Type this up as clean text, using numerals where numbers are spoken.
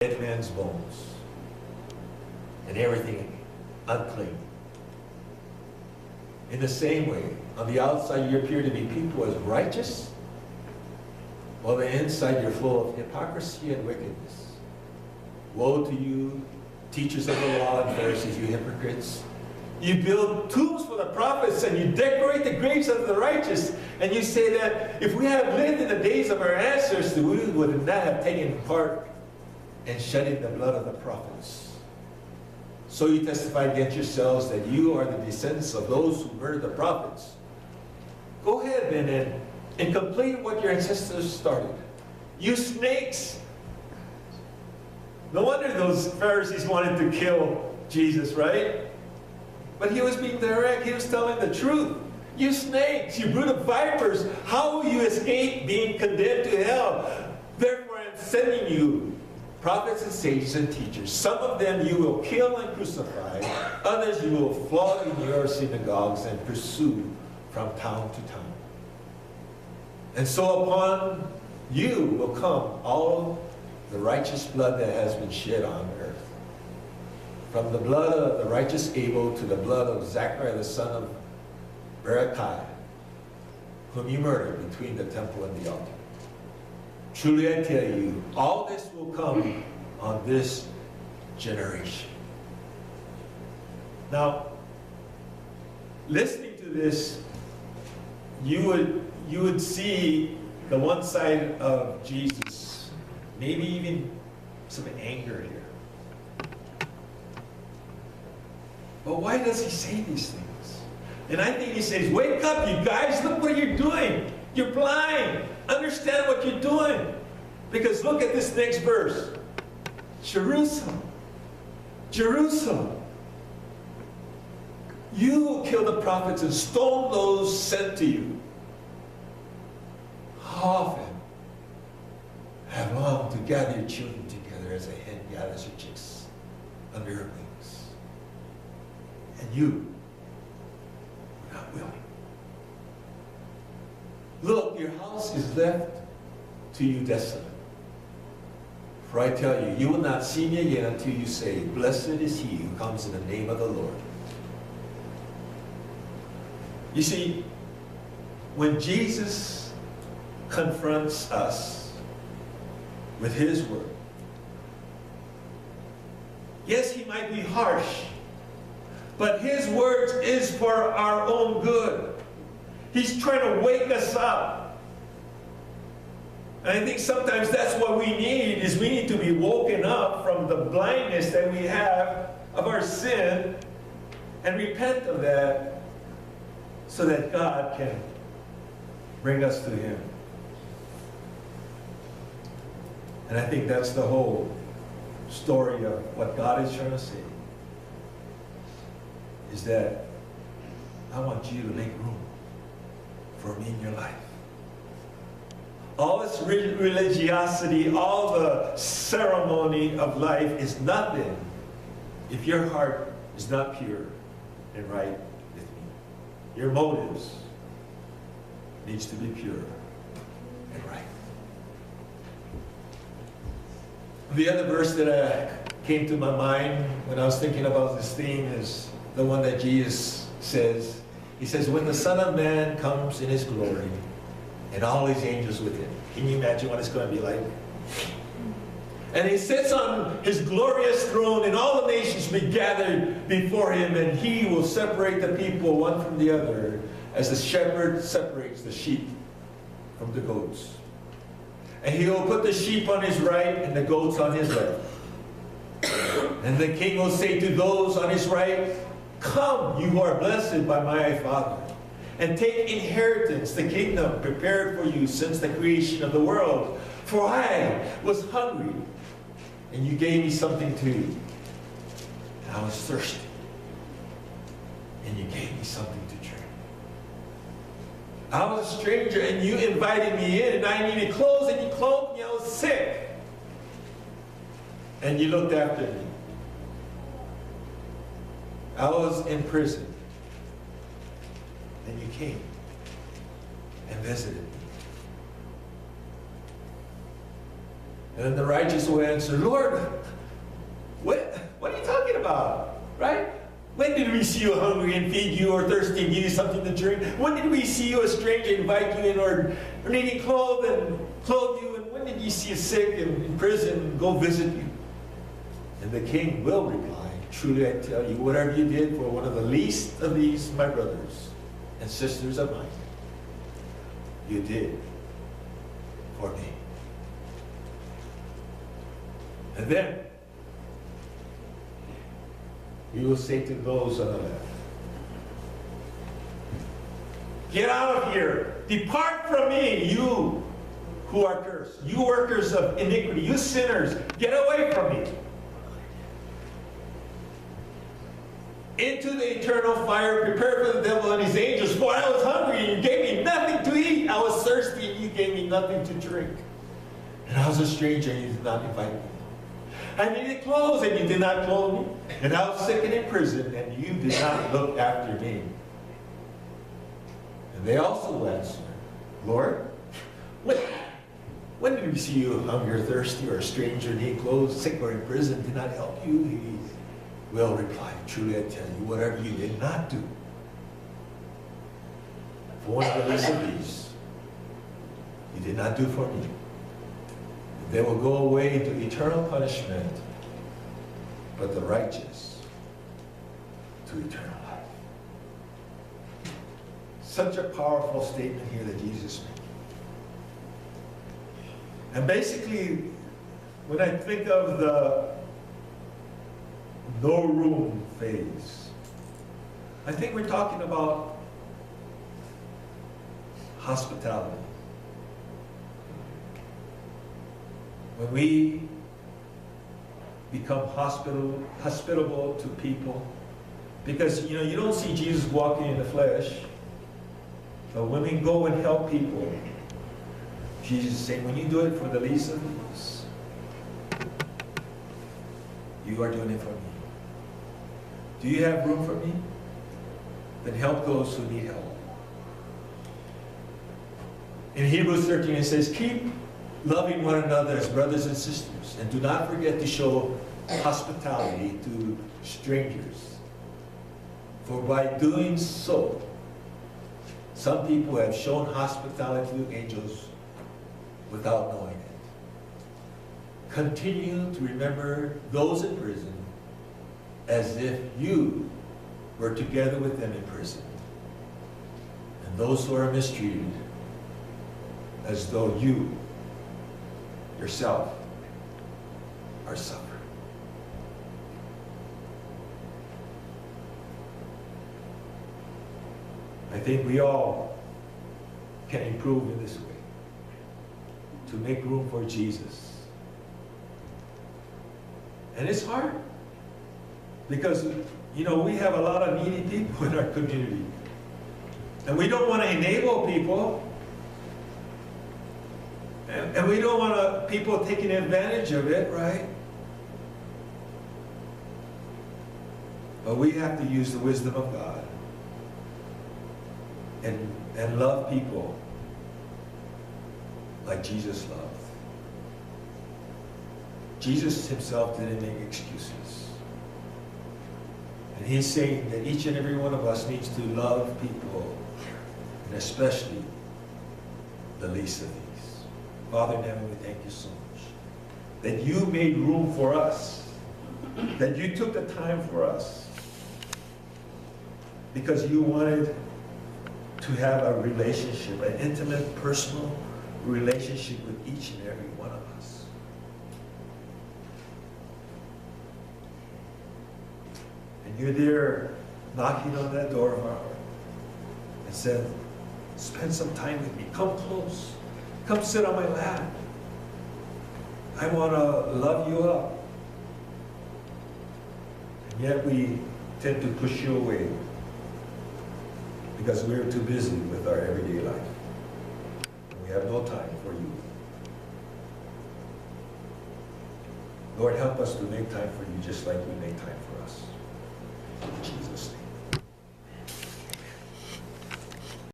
dead man's bones and everything unclean. In the same way, on the outside you appear to be people as righteous, while the inside you're full of hypocrisy and wickedness. Woe to you, teachers of the law and Pharisees, you hypocrites! You build tombs for the prophets and you decorate the graves of the righteous, and you say that if we had lived in the days of our ancestors, we would not have taken part in shedding the blood of the prophets. So you testify against yourselves that you are the descendants of those who murdered the prophets. Go ahead then and complete what your ancestors started. You snakes! No wonder those Pharisees wanted to kill Jesus, right? But he was being direct. He was telling the truth. You snakes, you brood of vipers, how will you escape being condemned to hell? Therefore I am sending you prophets and sages and teachers. Some of them you will kill and crucify. Others you will flog in your synagogues and pursue from town to town. And so upon you will come all the righteous blood that has been shed on earth. From the blood of the righteous Abel to the blood of Zachariah the son of Berechiah, whom you murdered between the temple and the altar. Truly I tell you, all this will come on this generation. Now, listening to this, you would see the one side of Jesus, maybe even some anger here. But why does he say these things? And I think he says, wake up, you guys, look what you're doing. You're blind. Understand what you're doing. Because look at this next verse. Jerusalem, Jerusalem, you will kill the prophets and stone those sent to you. How often have longed to gather your children together as a hen gathers her chicks under her wings. And you were not willing. Look, your house is left to you desolate. For I tell you, you will not see me again until you say, blessed is he who comes in the name of the Lord. You see, when Jesus confronts us with his word, yes, he might be harsh, but his words is for our own good. He's trying to wake us up. And I think sometimes that's what we need, is we need to be woken up from the blindness that we have of our sin and repent of that so that God can bring us to him. And I think that's the whole story of what God is trying to say, is that I want you to make room for me in your life. All this religiosity, all the ceremony of life is nothing if your heart is not pure and right with me. Your motives needs to be pure and right. The other verse that came to my mind when I was thinking about this theme is the one that Jesus says. He says, when the Son of Man comes in his glory and all his angels with him. Can you imagine what it's going to be like? And he sits on his glorious throne and all the nations be gathered before him, and he will separate the people one from the other as the shepherd separates the sheep from the goats. And he will put the sheep on his right and the goats on his left. And the king will say to those on his right, come, you who are blessed by my Father, and take inheritance, the kingdom prepared for you since the creation of the world. For I was hungry, and you gave me something to eat. And I was thirsty, and you gave me something to drink. I was a stranger, and you invited me in, and I needed clothes, and you clothed me. I was sick, and you looked after me. I was in prison, and you came and visited me. And then the righteous will answer, Lord, what are you talking about? Right? When did we see you hungry and feed you, or thirsty and give you something to drink? When did we see you a stranger and invite you in, or needing clothes and clothe you? And when did you see you sick and in prison and go visit you? And the king will reply, truly I tell you, whatever you did for one of the least of these, my brothers and sisters of mine, you did for me. And then he will say to those on the left, get out of here. Depart from me, you who are cursed. You workers of iniquity. You sinners. Get away from me. Into the eternal fire prepared for the devil and his angels. For I was hungry and you gave me nothing to eat. I was thirsty and you gave me nothing to drink. And I was a stranger and you did not invite me. I needed clothes and you did not clothe me. And I was sick and in prison and you did not look after me. And they also answer, Lord, when did we see you hungry or thirsty or a stranger, need clothes, sick or in prison, did not help you? He will reply, truly I tell you, whatever you did not do for one of the least of these, you did not do for me. They will go away into eternal punishment, but the righteous to eternal life. Such a powerful statement here that Jesus made. And basically, when I think of the no room phase, I think we're talking about hospitality. When we become hospitable to people, because you don't see Jesus walking in the flesh, but when we go and help people, Jesus is saying, when you do it for the least of these, you are doing it for me. Do you have room for me? Then help those who need help. In Hebrews 13 it says, keep loving one another as brothers and sisters, and do not forget to show hospitality to strangers. For by doing so, some people have shown hospitality to angels without knowing it. Continue to remember those in prison as if you were together with them in prison, and those who are mistreated as though you yourself are suffering. I think we all can improve in this way to make room for Jesus. And it's hard because, we have a lot of needy people in our community. And we don't want to enable people. And we don't want people taking advantage of it, right? But we have to use the wisdom of God and love people like Jesus loved. Jesus himself didn't make excuses. And he's saying that each and every one of us needs to love people, and especially the least of these. Father in heaven, we thank you so much that you made room for us, that you took the time for us, because you wanted to have a relationship, an intimate, personal relationship with each and every one of us. And you're there knocking on that door of our heart and said, spend some time with me, come close. Come sit on my lap. I want to love you up. And yet we tend to push you away because we're too busy with our everyday life. And we have no time for you. Lord, help us to make time for you just like you make time for us. In Jesus' name.